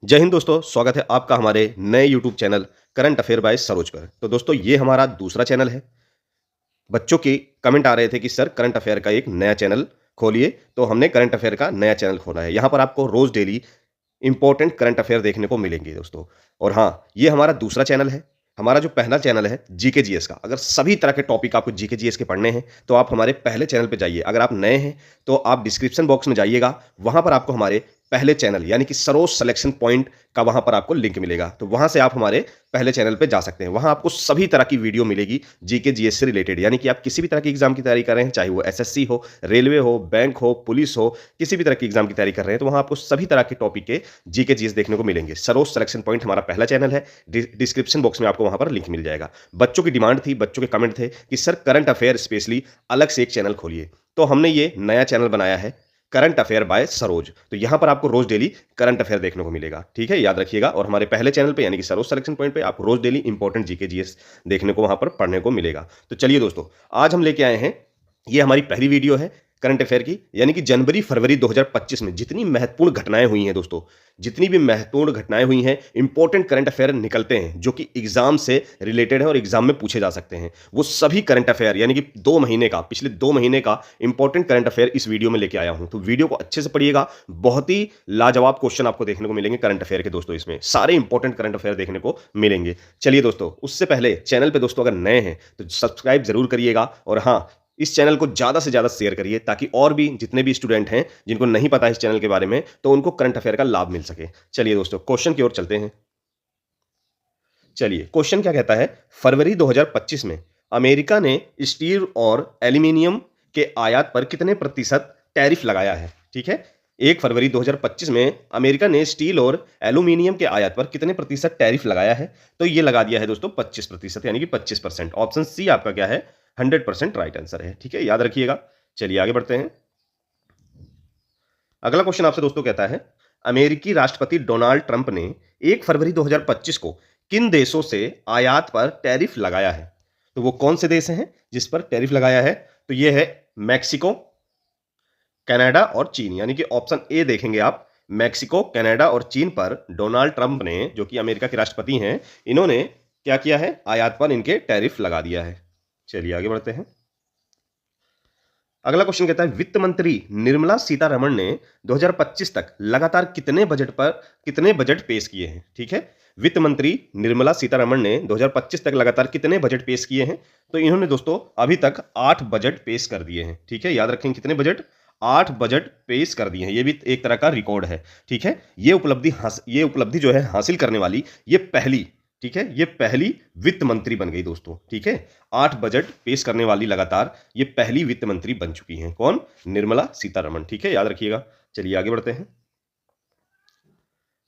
जय हिंद दोस्तों, स्वागत है आपका हमारे नए YouTube channel current affair by Saroj पर। तो दोस्तों ये हमारा दूसरा चैनल है। बच्चों की कमेंट आ रहे थे कि सर करंट अफेयर का एक नया चैनल खोलिए, तो हमने करंट अफेयर का नया चैनल खोला है। यहाँ पर आपको रोज़ डेली इंपॉर्टेंट करंट अफेयर देखने को मिलेंगे दोस्तों। और हाँ, ये हमारा दूसरा चैनल है। हमारा जो पहला चैनल है जीके जीएस का, अगर सभी तरह के टॉपिक आपको जीके जीएस के पढ़ने हैं, तो आप हमारे पहले चैनल पे जाइए। अगर आप नए हैं, तो आप डिस्क्रिप्शन बॉक्स में जाइएगा, वहाँ पर आपको हमारे पहले चैनल यानी कि सरोज सिलेक्शन पॉइंट का वहाँ पर आपको लिंक मिलेगा। तो वहाँ से आप हमारे पहले चैनल पे जा सकते हैं। वहाँ आपको सभी तरह की वीडियो मिलेगी जीके जीएस से रिलेटेड, यानी कि आप किसी भी तरह की एग्जाम की तैयारी कर रहे हैं, चाहे वो एसएससी हो, रेलवे हो, बैंक हो, पुलिस हो, किसी भी तरह की एग्जाम की तैयारी कर रहे हैं, तो वहाँ आपको सभी तरह के टॉपिक के जीके जीएस देखने को मिलेंगे। सरोज सिलेक्शन पॉइंट हमारा पहला चैनल है। डिस्क्रिप्शन बॉक्स में आपको वहाँ पर लिंक मिल जाएगा। बच्चों की डिमांड थी, बच्चों के कमेंट थे कि सर करंट अफेयर स्पेशली अलग से एक चैनल खोलिए, तो हमने ये नया चैनल बनाया है करंट अफेयर बाय सरोज। तो यहां पर आपको रोज डेली करंट अफेयर देखने को मिलेगा, ठीक है, याद रखिएगा। और हमारे पहले चैनल पे यानी कि सरोज सिलेक्शन पॉइंट पे आपको रोज डेली इंपॉर्टेंट जीके जीएस देखने को वहां पर पढ़ने को मिलेगा। तो चलिए दोस्तों, आज हम लेके आए हैं, ये हमारी पहली वीडियो है करंट अफेयर की, यानी कि जनवरी फरवरी 2025 में जितनी महत्वपूर्ण घटनाएं हुई हैं दोस्तों, जितनी भी महत्वपूर्ण घटनाएं हुई हैं, इंपॉर्टेंट करंट अफेयर निकलते हैं जो कि एग्जाम से रिलेटेड है और एग्जाम में पूछे जा सकते हैं, वो सभी करंट अफेयर यानी कि 2 महीने का, पिछले 2 महीने का इंपॉर्टेंट करंट अफेयर इस वीडियो में लेके आया हूं। तो वीडियो को अच्छे से पढ़िएगा, बहुत ही लाजवाब क्वेश्चन आपको देखने को मिलेंगे करंट अफेयर के दोस्तों। इसमें सारे इंपॉर्टेंट करंट अफेयर देखने को मिलेंगे। चलिए दोस्तों, उससे पहले चैनल पे दोस्तों अगर नए हैं तो सब्सक्राइब जरूर करिएगा, और हाँ, इस चैनल को ज़्यादा से ज़्यादा शेयर करिए ताकि और भी जितने भी स्टूडेंट हैं जिनको नहीं पता है इस चैनल के बारे में, तो उनको करंट अफेयर का लाभ मिल सके। चलिए दोस्तों, क्वेश्चन की ओर चलते हैं। चलिए, क्वेश्चन क्या कहता है, फरवरी 2025 में अमेरिका ने स्टील और एल्यूमिनियम के आयात पर कितने प्रतिशत टैरिफ लगाया है? ठीक है, 1 फरवरी 2025 में अमेरिका ने स्टील और एल्यूमिनियम के आयात पर कितने प्रतिशत टैरिफ लगाया है? तो ये लगा दिया है दोस्तों 25%, यानी कि 25%। ऑप्शन सी आपका क्या है, 100% राइट आंसर है। ठीक है, याद रखिएगा। चलिए आगे बढ़ते हैं। अगला क्वेश्चन आपसे दोस्तों कहता है, अमेरिकी राष्ट्रपति डोनाल्ड ट्रंप ने 1 फरवरी 2025 को किन देशों से आयात पर टैरिफ लगाया है? तो वो कौन से देश हैं जिस पर टैरिफ लगाया है? तो ये है मैक्सिको, कनाडा और चीन, यानी कि ऑप्शन ए देखेंगे आप। मैक्सिको, कनाडा और चीन पर डोनाल्ड ट्रंप ने, जो कि अमेरिका के राष्ट्रपति हैं, इन्होंने क्या किया है, आयात पर इनके टैरिफ लगा दिया है। चलिए आगे बढ़ते हैं। अगला क्वेश्चन कहता है, वित्त मंत्री निर्मला सीतारमण ने 2025 तक लगातार कितने बजट पेश किए हैं? ठीक है, वित्त मंत्री निर्मला सीतारमण ने 2025 तक लगातार कितने बजट पेश किए हैं? तो इन्होंने दोस्तों अभी तक 8 बजट पेश कर दिए हैं। ठीक है, याद रखें कितने बजट, 8 बजट पेश कर दिए हैं। ये भी एक तरह का रिकॉर्ड है। ठीक है, ये उपलब्धि जो है हासिल करने वाली ये पहली, ठीक है, ये पहली वित्त मंत्री बन गई दोस्तों। ठीक है, 8 बजट पेश करने वाली लगातार ये पहली वित्त मंत्री बन चुकी हैं। कौन? निर्मला सीतारमण। ठीक है, याद रखिएगा। चलिए आगे बढ़ते हैं।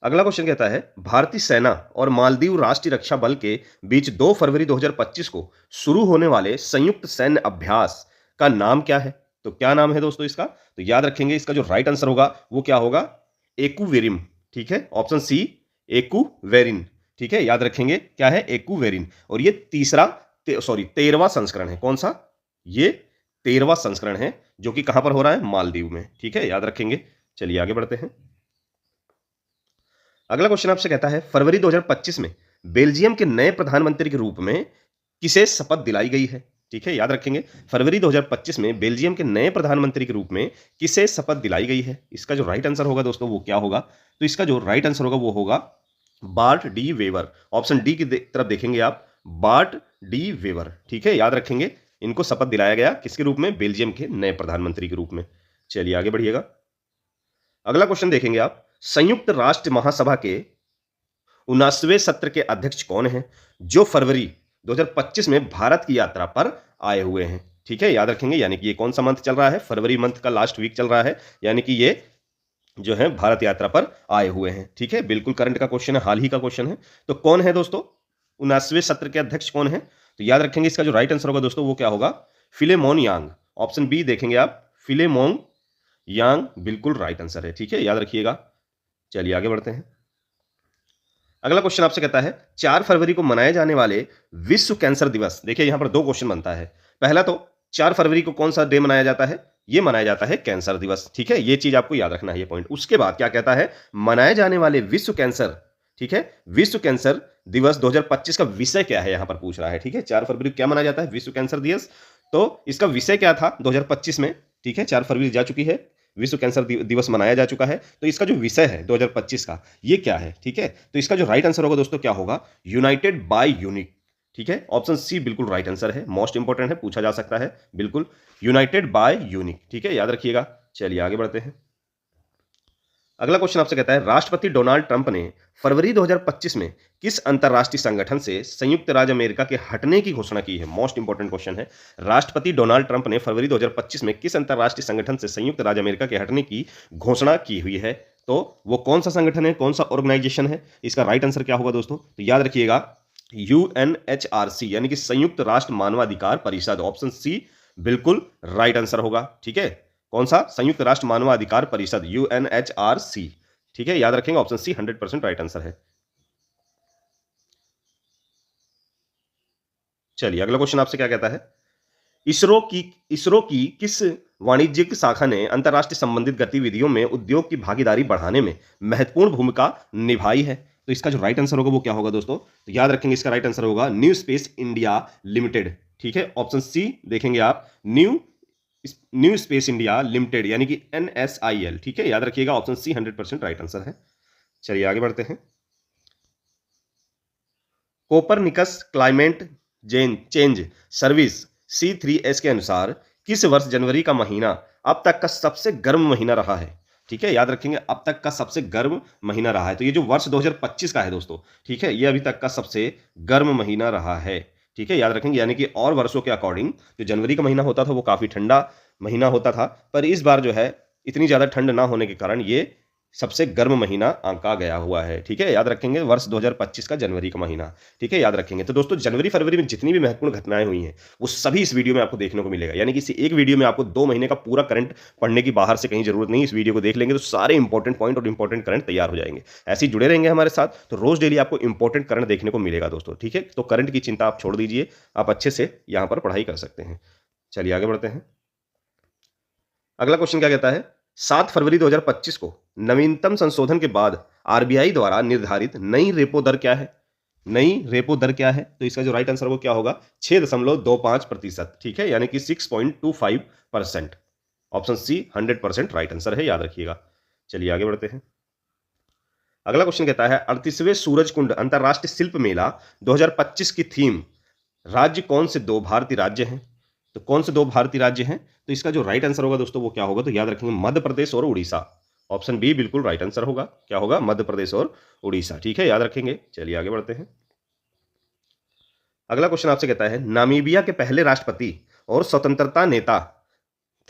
अगला क्वेश्चन कहता है, भारतीय सेना और मालदीव राष्ट्रीय रक्षा बल के बीच 2 फरवरी 2025 को शुरू होने वाले संयुक्त सैन्य अभ्यास का नाम क्या है? तो क्या नाम है दोस्तों इसका? तो याद रखेंगे, इसका जो राइट आंसर होगा वो क्या होगा, एकुवेरिम। ठीक है, ऑप्शन सी, एकुवेरिन। ठीक है, याद रखेंगे क्या है, एकुवेरिन। और ये 13वां संस्करण है। कौन सा? ये 13वां संस्करण है, जो कि कहां पर हो रहा है, मालदीव में। ठीक है, याद रखेंगे। चलिए आगे बढ़ते हैं। अगला क्वेश्चन आपसे कहता है, फरवरी 2025 में बेल्जियम के नए प्रधानमंत्री के रूप में किसे शपथ दिलाई गई है? ठीक है, याद रखेंगे, फरवरी 2025 में बेल्जियम के नए प्रधानमंत्री के रूप में किसे शपथ दिलाई गई है? इसका जो राइट आंसर होगा दोस्तों वो क्या होगा? तो इसका जो राइट आंसर होगा वो होगा Bart De Wever. Option D की तरफ देखेंगे आप, बार्ट डी वेवर। ठीक है, याद रखेंगे, इनको शपथ दिलाया गया किसके रूप में? बेल्जियम के नए प्रधानमंत्री के रूप में। चलिए आगे बढ़िएगा। अगला क्वेश्चन देखेंगे आप, संयुक्त राष्ट्र महासभा के 79वें सत्र के अध्यक्ष कौन हैं, जो फरवरी 2025 में भारत की यात्रा पर आए हुए हैं? ठीक है, याद रखेंगे, यानी कि ये कौन सा मंथ चल रहा है, फरवरी मंथ का लास्ट वीक चल रहा है, यानी कि ये जो है भारत यात्रा पर आए हुए हैं। ठीक है, बिल्कुल करंट का क्वेश्चन है, हाल ही का क्वेश्चन है। तो कौन है दोस्तों, 79वें सत्र के अध्यक्ष कौन है? तो याद रखेंगे, इसका जो राइट आंसर होगा दोस्तों वो क्या होगा, फिलेमोन यांग। ऑप्शन बी देखेंगे आप, फिलेमोन यांग बिल्कुल राइट आंसर है। ठीक है, याद रखिएगा। चलिए आगे बढ़ते हैं। अगला क्वेश्चन आपसे कहता है, 4 फरवरी को मनाए जाने वाले विश्व कैंसर दिवस, देखिए यहां पर 2 क्वेश्चन बनता है। पहला तो 4 फरवरी को कौन सा डे मनाया जाता है? ये मनाया जाता है कैंसर दिवस। ठीक है, ये चीज आपको याद रखना है, ये पॉइंट। उसके बाद क्या कहता है, मनाए जाने वाले विश्व कैंसर, ठीक है, विश्व कैंसर दिवस 2025 का विषय क्या है, यहां पर पूछ रहा है। ठीक है, 4 फरवरी को क्या मनाया जाता है, विश्व कैंसर दिवस। तो इसका विषय क्या था 2025 में? ठीक है, 4 फरवरी जा चुकी है, विश्व कैंसर दिवस मनाया जा चुका है, तो इसका जो विषय है 2025 का, ये क्या है? ठीक है, तो इसका जो राइट आंसर होगा दोस्तों क्या होगा, यूनाइटेड बाय यूनिक। ठीक है, ऑप्शन सी बिल्कुल राइट आंसर है, मोस्ट इंपॉर्टेंट है, पूछा जा सकता है, बिल्कुल यूनाइटेड बाय यूनिक। ठीक है, याद रखिएगा। चलिए आगे बढ़ते हैं। अगला क्वेश्चन आपसे कहता है, राष्ट्रपति डोनाल्ड ट्रंप ने फरवरी 2025 में किस अंतरराष्ट्रीय संगठन से संयुक्त राज्य अमेरिका के हटने की घोषणा की है? मोस्ट इंपॉर्टेंट क्वेश्चन है। राष्ट्रपति डोनाल्ड ट्रंप ने फरवरी 2025 में किस अंतरराष्ट्रीय संगठन से संयुक्त राज्य अमेरिका के हटने की घोषणा की हुई है? तो वो कौन सा संगठन है, कौन सा ऑर्गेनाइजेशन है? इसका राइट आंसर क्या होगा दोस्तों? तो याद रखिएगा, UNHRC यानी कि संयुक्त राष्ट्र मानवाधिकार परिषद। ऑप्शन सी बिल्कुल राइट आंसर होगा। ठीक है, कौन सा? संयुक्त राष्ट्र मानवाधिकार परिषद, UNHRC। ठीक है, याद रखेंगे, ऑप्शन सी 100% राइट आंसर है। चलिए अगला क्वेश्चन आपसे क्या कहता है, इसरो की किस वाणिज्यिक शाखा ने अंतरराष्ट्रीय संबंधित गतिविधियों में उद्योग की भागीदारी बढ़ाने में महत्वपूर्ण भूमिका निभाई है? तो इसका जो राइट आंसर होगा वो क्या होगा दोस्तों? तो याद रखेंगे, इसका राइट आंसर होगा न्यू स्पेस इंडिया लिमिटेड। ठीक है, ऑप्शन सी देखेंगे आप, न्यू स्पेस इंडिया लिमिटेड यानी कि NSIL। ठीक है, याद रखिएगा, ऑप्शन सी 100% राइट आंसर है। चलिए आगे बढ़ते हैं। Copernicus climate change service C3S के अनुसार किस वर्ष जनवरी का महीना अब तक का सबसे गर्म महीना रहा है? ठीक है, याद रखेंगे, अब तक का सबसे गर्म महीना रहा है। तो ये जो वर्ष 2025 का है दोस्तों, ठीक है, ये अभी तक का सबसे गर्म महीना रहा है। ठीक है, याद रखेंगे, यानी कि और वर्षों के अकॉर्डिंग जो जनवरी का महीना होता था वो काफी ठंडा महीना होता था, पर इस बार जो है इतनी ज्यादा ठंड ना होने के कारण ये सबसे गर्म महीना आंका गया हुआ है। ठीक है, याद रखेंगे, वर्ष 2025 का जनवरी का महीना। ठीक है, याद रखेंगे। तो दोस्तों जनवरी फरवरी में जितनी भी महत्वपूर्ण घटनाएं हुई हैं वो सभी इस वीडियो में आपको देखने को मिलेगा, यानी कि इस एक वीडियो में आपको 2 महीने का पूरा करंट पढ़ने की बाहर से कहीं जरूरत नहीं। इस वीडियो को देख लेंगे तो सारे इंपॉर्टेंट पॉइंट और इंपॉर्टेंट करंट तैयार हो जाएंगे। ऐसे ही जुड़े रहेंगे हमारे साथ, तो रोज डेली आपको इंपॉर्टेंट करंट देखने को मिलेगा दोस्तों। ठीक है, तो करंट की चिंता आप छोड़ दीजिए, आप अच्छे से यहां पर पढ़ाई कर सकते हैं। चलिए आगे बढ़ते हैं। अगला क्वेश्चन क्या कहता है, 7 फरवरी 2025 को नवीनतम संशोधन के बाद आरबीआई द्वारा निर्धारित नई रेपो दर क्या है? नई रेपो दर क्या है? तो इसका जो राइट आंसर वो क्या होगा, 6.25%। ठीक है, यानी कि 6.25%। ऑप्शन सी 100% राइट आंसर है, याद रखिएगा। चलिए आगे बढ़ते हैं। अगला क्वेश्चन कहता है, 38वें सूरज कुंड अंतरराष्ट्रीय शिल्प मेला 2025 की थीम राज्य कौन से 2 भारतीय राज्य हैं? तो कौन से 2 भारतीय राज्य हैं? तो इसका जो राइट आंसर होगा दोस्तों वो क्या होगा, तो याद रखेंगे, मध्य प्रदेश और उड़ीसा। ऑप्शन बी बिल्कुल राइट आंसर होगा, क्या होगा, मध्य प्रदेश और उड़ीसा। ठीक है, याद रखेंगे। चलिए आगे बढ़ते हैं। अगला क्वेश्चन आपसे कहता है, नामीबिया के पहले राष्ट्रपति और स्वतंत्रता नेता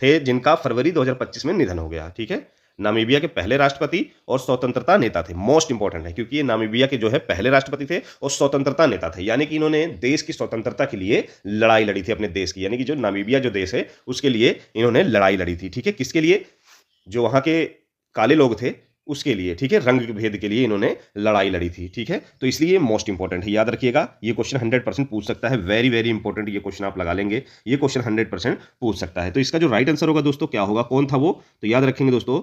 थे जिनका फरवरी 2025 में निधन हो गया। ठीक है, नामीबिया के पहले राष्ट्रपति और स्वतंत्रता नेता थे, मोस्ट इंपॉर्टेंट है, क्योंकि ये नामीबिया के जो है पहले राष्ट्रपति थे और स्वतंत्रता नेता थे, यानी कि इन्होंने देश की स्वतंत्रता के लिए लड़ाई लड़ी थी अपने देश की, यानी कि जो नामीबिया जो देश है उसके लिए इन्होंने लड़ाई लड़ी थी। ठीक है, किसके लिए? जो वहां के काले लोग थे उसके लिए। ठीक है, रंग भेद के लिए इन्होंने लड़ाई लड़ी थी। ठीक है, तो इसलिए मोस्ट इंपॉर्टेंट है, याद रखिएगा। ये क्वेश्चन 100% पूछ सकता है, वेरी वेरी इंपॉर्टेंट ये क्वेश्चन आप लगा लेंगे, ये क्वेश्चन 100% पूछ सकता है। तो इसका जो राइट आंसर होगा दोस्तों क्या होगा, कौन था वो? तो याद रखेंगे दोस्तों,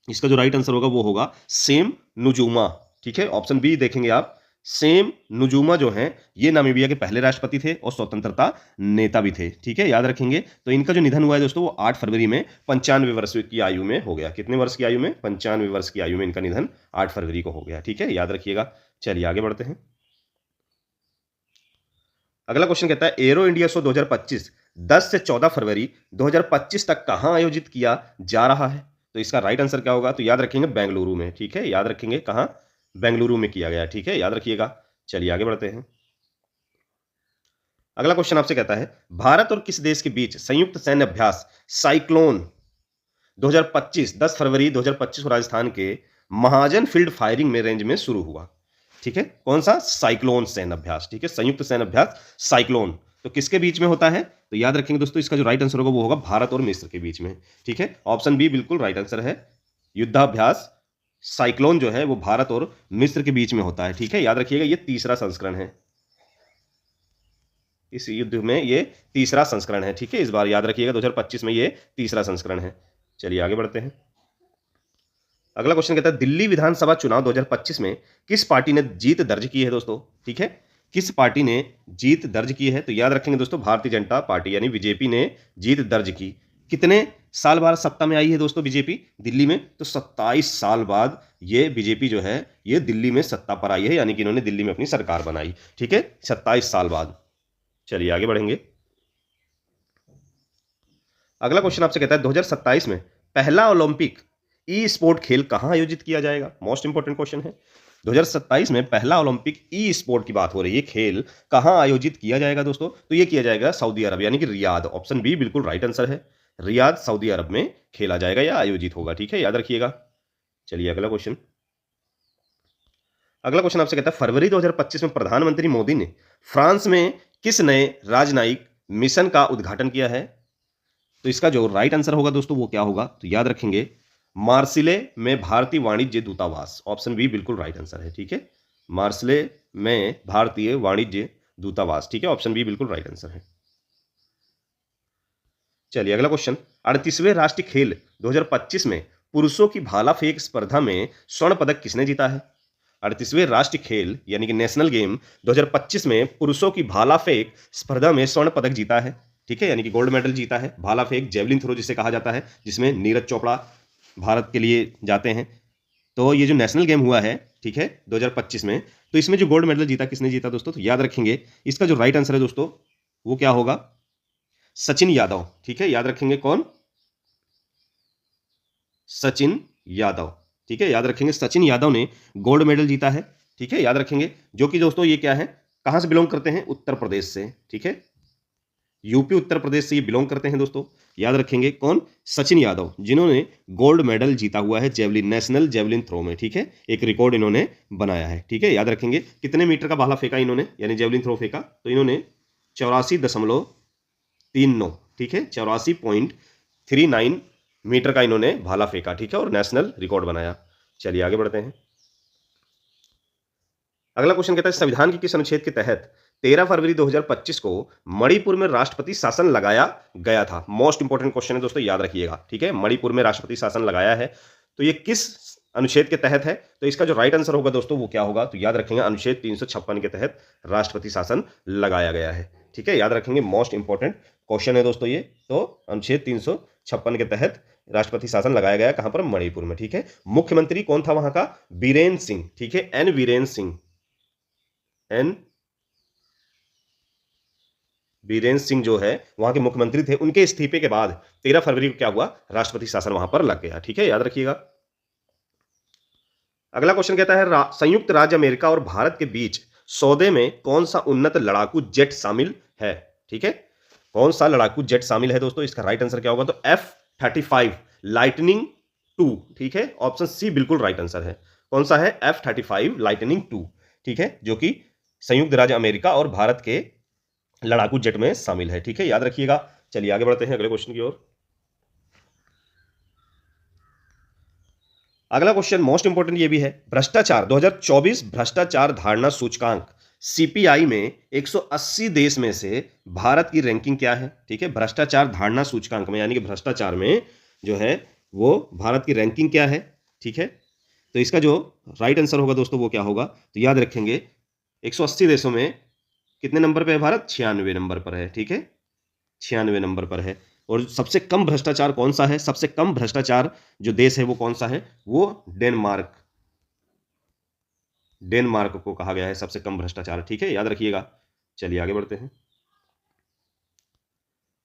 इसका जो राइट आंसर होगा वो होगा सेम नुजूमा। ठीक है, ऑप्शन बी देखेंगे आप, सेम नुजूमा जो हैं ये नामीबिया के पहले राष्ट्रपति थे और स्वतंत्रता नेता भी थे। ठीक है, याद रखेंगे। तो इनका जो निधन हुआ है दोस्तों वो 8 फरवरी में 95 वर्ष की आयु में हो गया। कितने वर्ष की आयु में? 95 वर्ष की आयु में इनका निधन 8 फरवरी को हो गया। ठीक है, याद रखिएगा। चलिए आगे बढ़ते हैं। अगला क्वेश्चन कहता है, एरो इंडिया शो 2025 10 से 14 फरवरी 2025 तक कहां आयोजित किया जा रहा है? तो इसका राइट आंसर क्या होगा, तो याद रखेंगे बेंगलुरु में। ठीक है, याद रखेंगे, कहां? बेंगलुरु में किया गया। ठीक है, याद रखिएगा। चलिए आगे बढ़ते हैं। अगला क्वेश्चन आपसे कहता है, भारत और किस देश के बीच संयुक्त सैन्य अभ्यास साइक्लोन 2025 10 फरवरी 2025 को राजस्थान के महाजन फील्ड फायरिंग में रेंज में शुरू हुआ? ठीक है, कौन सा? साइक्लोन सैन्य अभ्यास। ठीक है, संयुक्त सैन्य अभ्यास साइक्लोन तो किसके बीच में होता है? तो याद रखेंगे दोस्तों, इसका जो राइट आंसर होगा वो होगा भारत और मिस्र के बीच में। ठीक है, ऑप्शन बी बिल्कुल राइट आंसर है, युद्धाभ्यास साइक्लोन जो है वो भारत और मिस्र के बीच में होता है। ठीक है, याद रखिएगा, ये तीसरा संस्करण है। इस युद्ध में ये तीसरा संस्करण है, ठीक है। इस बार याद रखिएगा 2025 में ये तीसरा संस्करण है। चलिए आगे बढ़ते हैं। अगला क्वेश्चन कहता है दिल्ली विधानसभा चुनाव 2025 में किस पार्टी ने जीत दर्ज की है दोस्तों, ठीक है। किस पार्टी ने जीत दर्ज की है, तो याद रखेंगे दोस्तों भारतीय जनता पार्टी यानी बीजेपी ने जीत दर्ज की। कितने साल बाद सत्ता में आई है दोस्तों बीजेपी दिल्ली में, तो 27 साल बाद ये बीजेपी जो है ये दिल्ली में सत्ता पर आई है, यानी कि इन्होंने दिल्ली में अपनी सरकार बनाई, ठीक है, 27 साल बाद। चलिए आगे बढ़ेंगे। अगला क्वेश्चन आपसे कहता है 2027 में पहला ओलंपिक ई स्पोर्ट खेल कहां आयोजित किया जाएगा। मोस्ट इंपोर्टेंट क्वेश्चन है। 2027 में पहला ओलंपिक ई स्पोर्ट की बात हो रही है, खेल कहां आयोजित किया जाएगा दोस्तों, तो ये किया जाएगा सऊदी अरब यानी कि रियाद। ऑप्शन बी बिल्कुल राइट आंसर है, रियाद सऊदी अरब में खेला जाएगा या आयोजित होगा, ठीक है, याद रखिएगा। चलिए अगला क्वेश्चन। अगला क्वेश्चन आपसे कहता है फरवरी 2025 में प्रधानमंत्री मोदी ने फ्रांस में किस नए राजनयिक मिशन का उद्घाटन किया है, तो इसका जो राइट आंसर होगा दोस्तों वो क्या होगा, तो याद रखेंगे मार्सिले में भारतीय वाणिज्य दूतावास। ऑप्शन बी बिल्कुल राइट आंसर है, ठीक है, मार्सिले में भारतीय वाणिज्य दूतावास, ठीक है, ऑप्शन बी बिल्कुल राइट आंसर है। चलिए अगला क्वेश्चन। 38वें राष्ट्रीय खेल 2025 में पुरुषों की भाला फेंक स्पर्धा में स्वर्ण पदक किसने जीता है। 38वें राष्ट्रीय खेल यानी कि नेशनल गेम 2025 में पुरुषों की भाला फेंक स्पर्धा में स्वर्ण पदक जीता है, ठीक है, यानी कि गोल्ड मेडल जीता है। भाला फेंक जेवलिन थ्रो जिसे कहा जाता है, जिसमें नीरज चोपड़ा भारत के लिए जाते हैं। तो ये जो नेशनल गेम हुआ है, ठीक है, 2025 में, तो इसमें जो गोल्ड मेडल जीता किसने जीता दोस्तों, तो याद रखेंगे इसका जो राइट आंसर है दोस्तों वो क्या होगा, सचिन यादव, ठीक है, याद रखेंगे कौन, सचिन यादव, ठीक है, याद रखेंगे सचिन यादव ने गोल्ड मेडल जीता है, ठीक है, याद रखेंगे। जो कि दोस्तों ये क्या है, कहां से बिलोंग करते हैं, उत्तर प्रदेश से, ठीक है, यूपी उत्तर प्रदेश से ये बिलोंग करते हैं दोस्तों। याद रखेंगे कौन, सचिन यादव, जिन्होंने गोल्ड मेडल जीता हुआ है जेवलिन, नेशनल जेवलिन थ्रो में, ठीक है, एक रिकॉर्ड इन्होंने बनाया है, ठीक है, याद रखेंगे। कितने मीटर का भाला फेंका इन्होंने, यानी जेवलिन थ्रो फेंका, तो इन्होंने 84.39, ठीक है, 84.39 मीटर का इन्होंने भाला फेंका, ठीक है, और नेशनल रिकॉर्ड बनाया। चलिए आगे बढ़ते हैं। अगला क्वेश्चन कहता है संविधान के किस अनुच्छेद के तहत 13 फरवरी 2025 को मणिपुर में राष्ट्रपति शासन लगाया गया था। मोस्ट इंपोर्टेंट क्वेश्चन है दोस्तों, याद रखिएगा, ठीक है, मणिपुर में राष्ट्रपति शासन लगाया है, तो ये किस अनुच्छेद के तहत है, तो इसका जो राइट आंसर होगा दोस्तों वो क्या होगा, तो याद रखेंगे अनुच्छेद 356 के तहत राष्ट्रपति शासन लगाया गया है, ठीक है, याद रखेंगे। मोस्ट इंपोर्टेंट क्वेश्चन है दोस्तों ये, तो अनुच्छेद 356 के तहत राष्ट्रपति शासन लगाया गया, कहां पर, मणिपुर में, ठीक है। मुख्यमंत्री कौन था वहां का, बीरेन्द्र सिंह, ठीक है, एन वीरेन्द्र सिंह, एन बीरेन्द्र सिंह जो है वहां के मुख्यमंत्री थे। उनके इस्तीफे के बाद 13 फरवरी को क्या हुआ, राष्ट्रपति शासन वहां पर लग गया, ठीक है, याद रखिएगा। अगला क्वेश्चन कहता है संयुक्त राज्य अमेरिका और भारत के बीच सौदे में कौन सा उन्नत लड़ाकू जेट शामिल है, ठीक है, कौन सा लड़ाकू जेट शामिल है दोस्तों, इसका राइट आंसर क्या होगा, तो F-35 लाइटनिंग 2, ठीक है, ऑप्शन सी बिल्कुल राइट आंसर है। कौन सा है, F-35 लाइटनिंग 2, ठीक है, जो कि संयुक्त राज्य अमेरिका और भारत के लड़ाकू जेट में शामिल है, ठीक है, याद रखिएगा। चलिए आगे बढ़ते हैं अगले क्वेश्चन की ओर। अगला क्वेश्चन मोस्ट इंपोर्टेंट ये भी है, भ्रष्टाचार 2024 भ्रष्टाचार धारणा सूचकांक सीपीआई में 180 देश में से भारत की रैंकिंग क्या है, ठीक है, भ्रष्टाचार धारणा सूचकांक में, यानी कि भ्रष्टाचार में जो है वो भारत की रैंकिंग क्या है, ठीक है, तो इसका जो राइट आंसर होगा दोस्तों वो क्या होगा, तो याद रखेंगे 180 देशों में कितने नंबर पे है भारत, 96 नंबर पर है, ठीक है, 96 नंबर पर है। और सबसे कम भ्रष्टाचार कौन सा है, सबसे कम भ्रष्टाचार जो देश है वो कौन सा है, वो डेनमार्क, डेनमार्क को कहा गया है सबसे कम भ्रष्टाचार, ठीक है, याद रखिएगा। चलिए आगे बढ़ते हैं।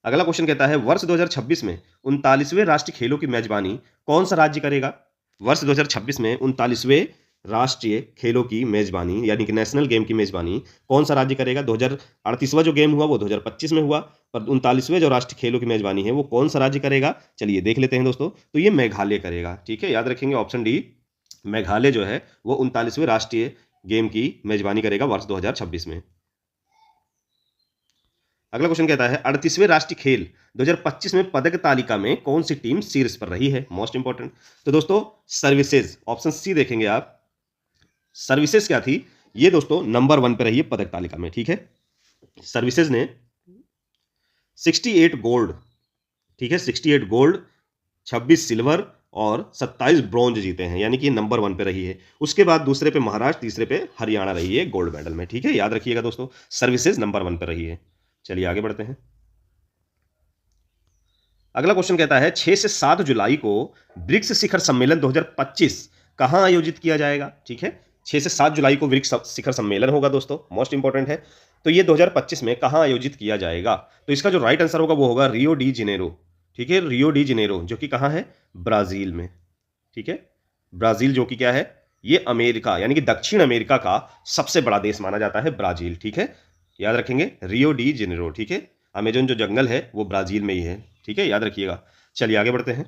अगला क्वेश्चन कहता है वर्ष 2026 में 39वें राष्ट्रीय खेलों की मेजबानी कौन सा राज्य करेगा। वर्ष 2026 में 39वें राष्ट्रीय खेलों की मेजबानी यानी कि नेशनल गेम की मेजबानी कौन सा राज्य करेगा। 2038वां जो गेम हुआ वो 2025 में हुआ, पर 39वें जो राष्ट्रीय खेलों की मेजबानी है वो कौन सा राज्य करेगा, चलिए देख लेते हैं दोस्तों। तो ये मेघालय करेगा, ठीक है, याद रखेंगे ऑप्शन डी, मेघालय जो है वो 39वें राष्ट्रीय गेम की मेजबानी करेगा वर्ष 2026 में। अगला क्वेश्चन कहता है 38वें राष्ट्रीय खेल 2025 में पदक तालिका में कौन सी टीम शीर्ष पर रही है। मोस्ट इंपॉर्टेंट, तो दोस्तों सर्विसेज, ऑप्शन सी देखेंगे आप, सर्विसेज क्या थी, ये दोस्तों नंबर 1 पे रही है पदक तालिका में, ठीक है, सर्विसेज ने 68 गोल्ड, ठीक है, 68 गोल्ड, 26 सिल्वर और 27 ब्रॉन्ज जीते हैं, यानी कि नंबर 1 पे रही है। उसके बाद दूसरे पे महाराष्ट्र, तीसरे पे हरियाणा रही है गोल्ड मेडल में, ठीक है, याद रखिएगा दोस्तों, सर्विसेज नंबर 1 पे रही है। चलिए आगे बढ़ते हैं। अगला क्वेश्चन कहता है 6 से 7 जुलाई को ब्रिक्स शिखर सम्मेलन 2025 कहां आयोजित किया जाएगा, ठीक है, 6 से 7 जुलाई को ब्रिक्स शिखर सम्मेलन होगा दोस्तों, मोस्ट इंपॉर्टेंट है। तो ये 2025 में कहां आयोजित किया जाएगा, तो इसका जो राइट आंसर होगा वो होगा रियो डी जेनेरो, ठीक है, रियो डी जेनेरो, जो कि कहां है, ब्राजील में, ठीक है, ब्राजील जो कि क्या है, ये अमेरिका यानी कि दक्षिण अमेरिका का सबसे बड़ा देश माना जाता है ब्राजील, ठीक है, याद रखेंगे रियो डी जेनेरो, ठीक है, अमेजन जो जंगल है वो ब्राजील में ही है, ठीक है, याद रखिएगा। चलिए आगे बढ़ते हैं।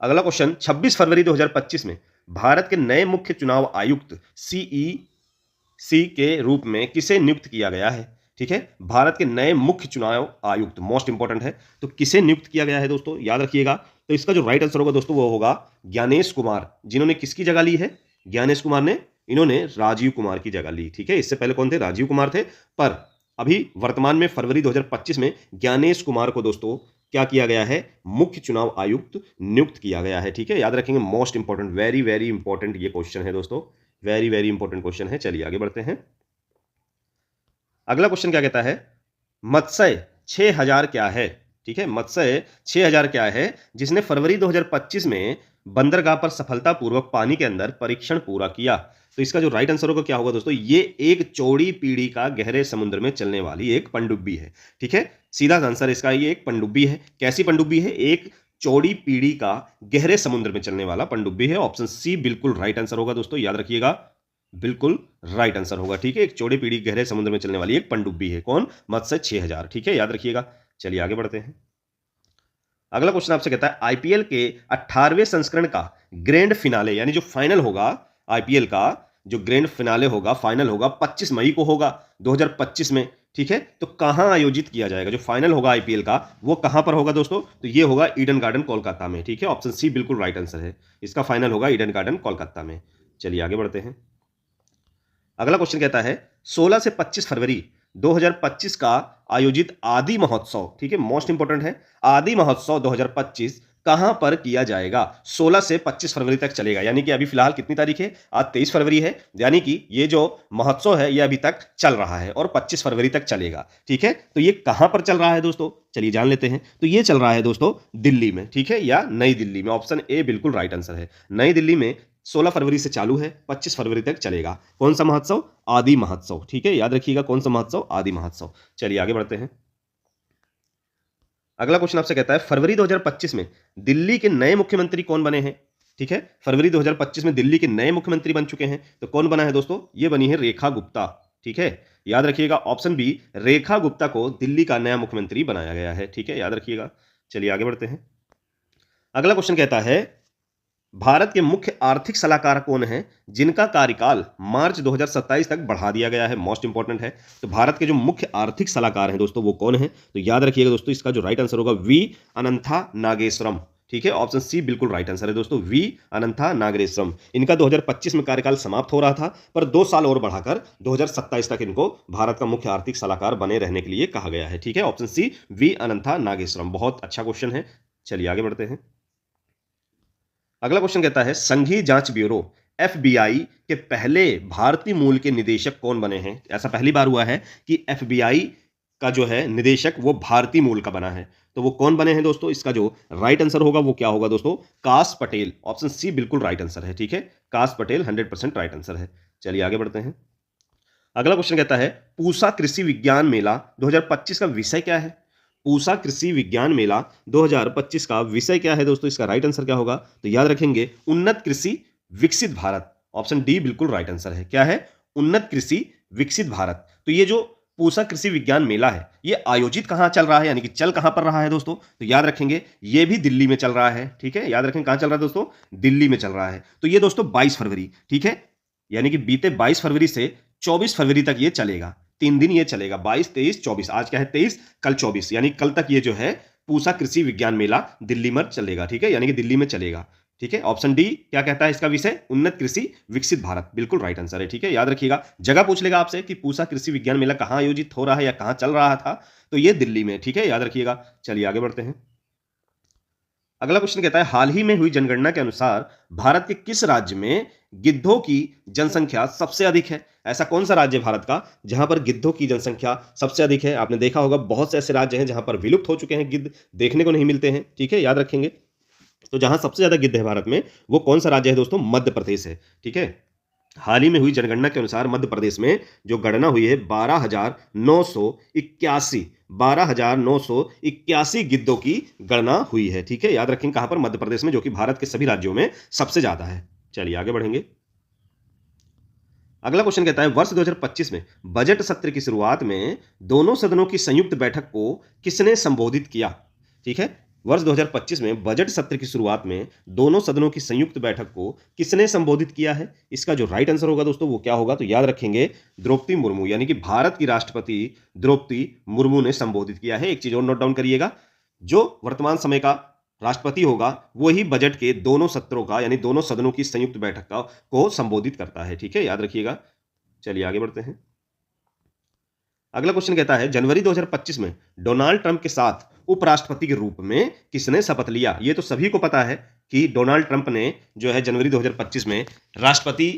अगला क्वेश्चन 26 फरवरी 2025 में भारत के नए मुख्य चुनाव आयुक्त सीईसी के रूप में किसे नियुक्त किया गया है, ठीक है, भारत के नए मुख्य चुनाव आयुक्त, मोस्ट इंपॉर्टेंट है, तो किसे नियुक्त किया गया है दोस्तों, याद रखिएगा। तो इसका जो राइट आंसर होगा दोस्तों वो होगा ज्ञानेश कुमार, जिन्होंने किसकी जगह ली है, ज्ञानेश कुमार ने, इन्होंने राजीव कुमार की जगह ली, ठीक है, इससे पहले कौन थे, राजीव कुमार थे, पर अभी वर्तमान में फरवरी 2025 में ज्ञानेश कुमार को दोस्तों क्या किया गया है, मुख्य चुनाव आयुक्त नियुक्त किया गया है, ठीक है, याद रखेंगे, most important, very very important ये क्वेश्चन है दोस्तों, वेरी वेरी इंपॉर्टेंट क्वेश्चन है। चलिए आगे बढ़ते हैं। अगला क्वेश्चन क्या कहता है, मत्स्य 6000 क्या है, ठीक है, मत्स्य 6000 क्या है जिसने फरवरी 2025 में बंदरगाह पर सफलतापूर्वक पानी के अंदर परीक्षण पूरा किया। तो इसका जो राइट आंसर होगा क्या होगा दोस्तों, ये एक चौड़ी पीढ़ी का गहरे समुद्र में चलने वाली एक पनडुब्बी है, ठीक है, सीधा आंसर इसका ये एक पनडुब्बी है। कैसी पनडुब्बी है, एक चौड़ी पीढ़ी का गहरे समुद्र में चलने वाला पनडुब्बी है। ऑप्शन सी बिल्कुल राइट आंसर होगा दोस्तों, याद रखिएगा, बिल्कुल राइट आंसर होगा, ठीक है, एक चौड़ी पीढ़ी गहरे समुद्र में चलने वाली एक पनडुब्बी है, कौन, मत्स्य 6000, ठीक है, याद रखिएगा। चलिए आगे बढ़ते हैं। अगला क्वेश्चन आपसे कहता है आईपीएल के 18वें संस्करण का ग्रैंड फिनाले, यानी जो फाइनल होगा आईपीएल का, जो ग्रैंड फिनाले होगा, फाइनल होगा 25 मई को होगा 2025 में, ठीक है, तो कहां आयोजित किया जाएगा, जो फाइनल होगा आईपीएल का वो कहां पर होगा दोस्तों, तो ये होगा ईडन गार्डन कोलकाता में, ठीक है, ऑप्शन सी बिल्कुल राइट आंसर है, इसका फाइनल होगा ईडन गार्डन कोलकाता में। चलिए आगे बढ़ते हैं। अगला क्वेश्चन कहता है 16 से 25 फरवरी 2025 का आयोजित आदि महोत्सव, ठीक है, मोस्ट इंपोर्टेंट है, आदि महोत्सव 2025 कहां पर किया जाएगा, 16 से 25 फरवरी तक चलेगा, यानी कि अभी फिलहाल कितनी तारीख है, आज 23 फरवरी है, यानी कि ये जो महोत्सव है ये अभी तक चल रहा है और 25 फरवरी तक चलेगा, ठीक है, तो ये कहां पर चल रहा है दोस्तों, चलिए जान लेते हैं। तो ये चल रहा है दोस्तों दिल्ली में, ठीक है, या नई दिल्ली में, ऑप्शन ए बिल्कुल राइट आंसर है, नई दिल्ली में 16 फरवरी से चालू है, 25 फरवरी तक चलेगा। कौन सा महोत्सव, आदि महोत्सव, ठीक है, याद रखिएगा कौन सा महोत्सव, आदि महोत्सव। चलिए आगे बढ़ते हैं। अगला क्वेश्चन आपसे कहता है फरवरी 2025 में दिल्ली के नए मुख्यमंत्री कौन बने हैं, ठीक है, फरवरी 2025 में दिल्ली के नए मुख्यमंत्री बन चुके हैं, तो कौन बना है दोस्तों, ये बनी है रेखा गुप्ता, ठीक है, याद रखिएगा ऑप्शन बी, रेखा गुप्ता को दिल्ली का नया मुख्यमंत्री बनाया गया है, ठीक है, याद रखिएगा। चलिए आगे बढ़ते हैं। अगला क्वेश्चन कहता है भारत के मुख्य आर्थिक सलाहकार कौन हैं जिनका कार्यकाल मार्च 2027 तक बढ़ा दिया गया है, मोस्ट इंपॉर्टेंट है। तो भारत के जो मुख्य आर्थिक सलाहकार हैं दोस्तों वो कौन है, तो याद रखिएगा दोस्तों इसका जो राइट आंसर होगा वी अनंथा नागेश्वरम, ठीक है, ऑप्शन सी बिल्कुल राइट आंसर है दोस्तों, वी अनंथा नागेश्वरम। इनका 2025 में कार्यकाल समाप्त हो रहा था, पर 2 साल और बढ़ाकर 2027 तक इनको भारत का मुख्य आर्थिक सलाहकार बने रहने के लिए कहा गया है, ठीक है, option C we Anantha Nageswaram, बहुत अच्छा क्वेश्चन है। चलिए आगे बढ़ते हैं। अगला क्वेश्चन कहता है संघीय जांच ब्यूरो एफबीआई के पहले भारतीय मूल के निदेशक कौन बने हैं, ऐसा पहली बार हुआ है कि एफबीआई का जो है निदेशक वो भारतीय मूल का बना है, तो वो कौन बने हैं दोस्तों, इसका जो राइट आंसर होगा वो क्या होगा दोस्तों, काश पटेल, ऑप्शन सी बिल्कुल राइट आंसर है, ठीक है, काश पटेल 100% राइट आंसर है। चलिए आगे बढ़ते हैं। अगला क्वेश्चन कहता है पूसा कृषि विज्ञान मेला 2025 का विषय क्या है, पूसा कृषि विज्ञान मेला 2025 का विषय क्या है दोस्तों, इसका राइट आंसर क्या होगा, तो याद रखेंगे उन्नत कृषि विकसित भारत, ऑप्शन डी बिल्कुल राइट आंसर है, क्या है, उन्नत कृषि विकसित भारत। तो ये जो पूसा कृषि विज्ञान मेला है ये आयोजित कहां चल रहा है, यानी कि चल कहां पर रहा है दोस्तों, तो याद रखेंगे ये भी दिल्ली में चल रहा है, ठीक है, याद रखेंगे कहां चल रहा है दोस्तों, दिल्ली में चल रहा है। तो ये दोस्तों 22 फरवरी, ठीक है, यानी कि बीते 22 फरवरी से 24 फरवरी तक ये चलेगा, 3 दिन ये चलेगा, 22, 23, 24, आज क्या है 23, कल 24, यानी कल तक ये जो है पूसा कृषि विज्ञान मेला दिल्ली में चलेगा, ठीक है, यानी कि दिल्ली में चलेगा। ठीक है, ऑप्शन डी क्या कहता है इसका विषय, उन्नत कृषि विकसित भारत, बिल्कुल राइट आंसर है। ठीक है, याद रखिएगा। जगह पूछ लेगा आपसे कि पूसा कृषि विज्ञान मेला कहाँ आयोजित हो रहा है या कहाँ चल रहा था, तो ये दिल्ली में। ठीक है, याद रखिएगा। चलिए आगे बढ़ते हैं। अगला क्वेश्चन कहता है हाल ही में हुई जनगणना के अनुसार भारत के किस राज्य में गिद्धों की जनसंख्या सबसे अधिक है। ऐसा कौन सा राज्य है भारत का जहां पर गिद्धों की जनसंख्या सबसे अधिक है। आपने देखा होगा बहुत से ऐसे राज्य हैं जहां पर विलुप्त हो चुके हैं, गिद्ध देखने को नहीं मिलते हैं। ठीक है, याद रखेंगे। तो जहां सबसे ज्यादा गिद्ध है भारत में वो कौन सा राज्य है दोस्तों, मध्य प्रदेश है। ठीक है, हाल ही में हुई जनगणना के अनुसार मध्य प्रदेश में जो गणना हुई है 12,981 गिद्धों की गणना हुई है। ठीक है, याद रखेंगे कहां पर, मध्य प्रदेश में, जो कि भारत के सभी राज्यों में सबसे ज्यादा है। चलिए आगे बढ़ेंगे। अगला क्वेश्चन कहता है वर्ष 2025 में बजट सत्र की शुरुआत में दोनों सदनों की संयुक्त बैठक को किसने संबोधित किया। ठीक है, वर्ष 2025 में बजट सत्र की शुरुआत में दोनों सदनों की संयुक्त बैठक को किसने संबोधित किया है। इसका जो राइट आंसर होगा दोस्तों वो क्या होगा, तो याद रखेंगे द्रौपदी मुर्मू, यानी कि भारत की राष्ट्रपति द्रौपदी मुर्मू ने संबोधित किया है। एक चीज और नोट डाउन करिएगा, जो वर्तमान समय का राष्ट्रपति होगा वही बजट के दोनों सत्रों का यानी दोनों सदनों की संयुक्त बैठक का को संबोधित करता है। ठीक है, याद रखिएगा। चलिए आगे बढ़ते हैं। अगला क्वेश्चन कहता है जनवरी 2025 में डोनाल्ड ट्रंप के साथ उपराष्ट्रपति के रूप में किसने शपथ लिया। ये तो सभी को पता है कि डोनाल्ड ट्रंप ने जो है जनवरी 2025 में राष्ट्रपति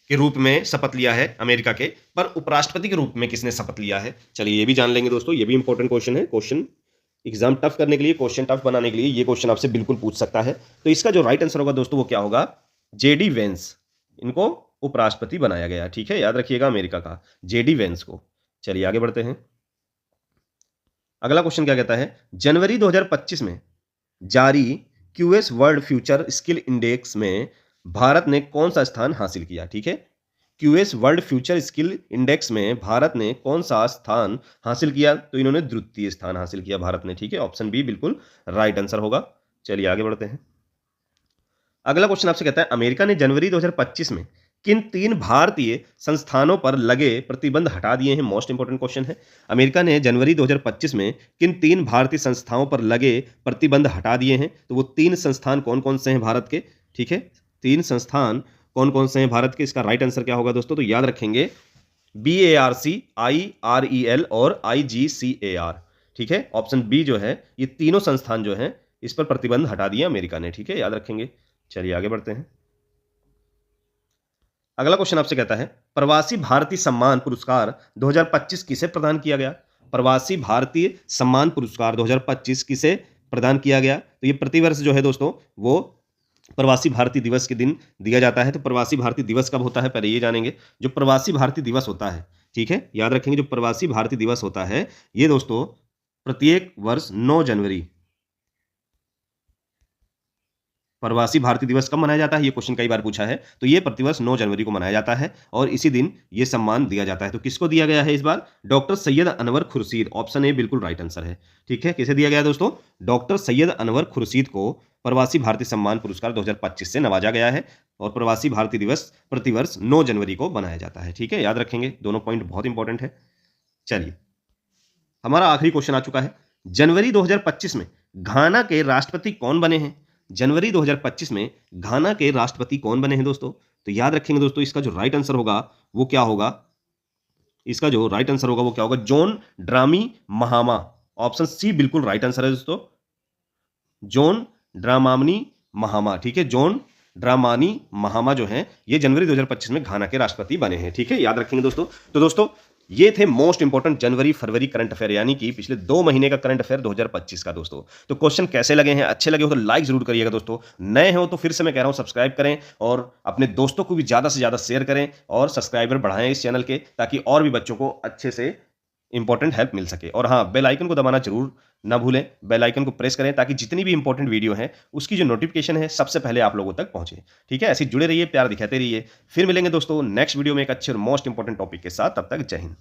के रूप में शपथ लिया है अमेरिका के, पर उपराष्ट्रपति के रूप में किसने शपथ लिया है। चलिए ये भी जान लेंगे दोस्तों, ये भी इंपॉर्टेंट क्वेश्चन है। क्वेश्चन एग्जाम टफ करने के लिए, क्वेश्चन टफ बनाने के लिए ये क्वेश्चन आपसे बिल्कुल पूछ सकता है। तो इसका जो राइट आंसर होगा दोस्तों वो क्या होगा, जेडी वेंस, इनको उपराष्ट्रपति बनाया गया। ठीक है, याद रखिएगा अमेरिका का जेडी वेंस को। चलिए आगे बढ़ते हैं। अगला क्वेश्चन क्या कहता है जनवरी 2025 में जारी QS world future skill index में भारत ने कौन सा स्थान हासिल किया। ठीक है, QS world future skill index में भारत ने कौन सा स्थान हासिल किया, तो इन्होंने द्वितीय स्थान हासिल किया भारत ने। ठीक है, ऑप्शन बी बिल्कुल राइट आंसर होगा। चलिए आगे बढ़ते हैं। अगला क्वेश्चन आपसे कहता है अमेरिका ने जनवरी 2025 में किन 3 भारतीय संस्थानों पर लगे प्रतिबंध हटा दिए हैं। मोस्ट इंपोर्टेंट क्वेश्चन है। अमेरिका ने जनवरी 2025 में किन 3 भारतीय संस्थाओं पर लगे प्रतिबंध हटा दिए हैं, तो वो 3 संस्थान कौन कौन से हैं भारत के। ठीक है, 3 संस्थान कौन कौन से हैं भारत के। इसका राइट आंसर क्या होगा दोस्तों, तो याद रखेंगे BARC, IREL और IGCAR। ठीक है, ऑप्शन बी जो है, ये तीनों संस्थान जो हैं इस पर प्रतिबंध हटा दिया अमेरिका ने। ठीक है, याद रखेंगे। चलिए आगे बढ़ते हैं। अगला क्वेश्चन आपसे कहता है प्रवासी भारतीय सम्मान पुरस्कार 2025 किसे प्रदान किया गया। प्रवासी भारतीय सम्मान पुरस्कार 2025 किसे प्रदान किया गया, तो ये प्रतिवर्ष जो है दोस्तों वो प्रवासी भारतीय दिवस के दिन दिया जाता है। तो प्रवासी भारतीय दिवस कब होता है, पहले ये जानेंगे। जो प्रवासी भारतीय दिवस होता है, ठीक है, याद रखेंगे, जो प्रवासी भारतीय दिवस होता है ये दोस्तों प्रत्येक वर्ष 9 जनवरी, प्रवासी भारतीय दिवस कब मनाया जाता है, ये क्वेश्चन कई बार पूछा है। तो ये प्रतिवर्ष 9 जनवरी को मनाया जाता है और इसी दिन ये सम्मान दिया जाता है। तो किसको दिया गया है इस बार, doctor Syed Anwar Khurshid, option A बिल्कुल राइट आंसर है। ठीक है, किसे दिया गया है दोस्तों, डॉक्टर सैयद अनवर खुर्शीद को प्रवासी भारतीय सम्मान पुरस्कार 2025 से नवाजा गया है और प्रवासी भारतीय दिवस प्रतिवर्ष 9 जनवरी को मनाया जाता है। ठीक है, याद रखेंगे, दोनों पॉइंट बहुत इंपॉर्टेंट है। चलिए हमारा आखिरी क्वेश्चन आ चुका है जनवरी 2025 में घाना के राष्ट्रपति कौन बने हैं। जनवरी 2025 में घाना के राष्ट्रपति कौन बने हैं दोस्तों, तो याद रखेंगे दोस्तों इसका जो राइट आंसर होगा वो क्या होगा, इसका जो राइट आंसर होगा वो क्या होगा, जॉन ड्रामी महामा, ऑप्शन सी बिल्कुल राइट आंसर है दोस्तों, जॉन ड्रामानी महामा। ठीक है, जॉन ड्रामानी महामा जो है ये जनवरी 2025 में घाना के राष्ट्रपति बने हैं। ठीक है, याद रखेंगे दोस्तों। तो दोस्तों ये थे मोस्ट इंपोर्टेंट जनवरी फरवरी करंट अफेयर, यानी कि पिछले 2 महीने का करंट अफेयर 2025 का दोस्तों। तो क्वेश्चन कैसे लगे हैं, अच्छे लगे हो तो लाइक जरूर करिएगा दोस्तों, नए हो तो फिर से मैं कह रहा हूं सब्सक्राइब करें और अपने दोस्तों को भी ज्यादा से ज्यादा शेयर करें और सब्सक्राइबर बढ़ाएं इस चैनल के, ताकि और भी बच्चों को अच्छे से इंपॉर्टेंट हेल्प मिल सके। और हाँ, बेल आइकन को दबाना जरूर ना भूलें, बेल आइकन को प्रेस करें ताकि जितनी भी इंपॉर्टेंट वीडियो है उसकी जो नोटिफिकेशन है सबसे पहले आप लोगों तक पहुंचे। ठीक है, ऐसे जुड़े रहिए, प्यार दिखाते रहिए। फिर मिलेंगे दोस्तों नेक्स्ट वीडियो में एक अच्छे और मोस्ट इंपॉर्टेंट टॉपिक के साथ। तब तक जय हिंद।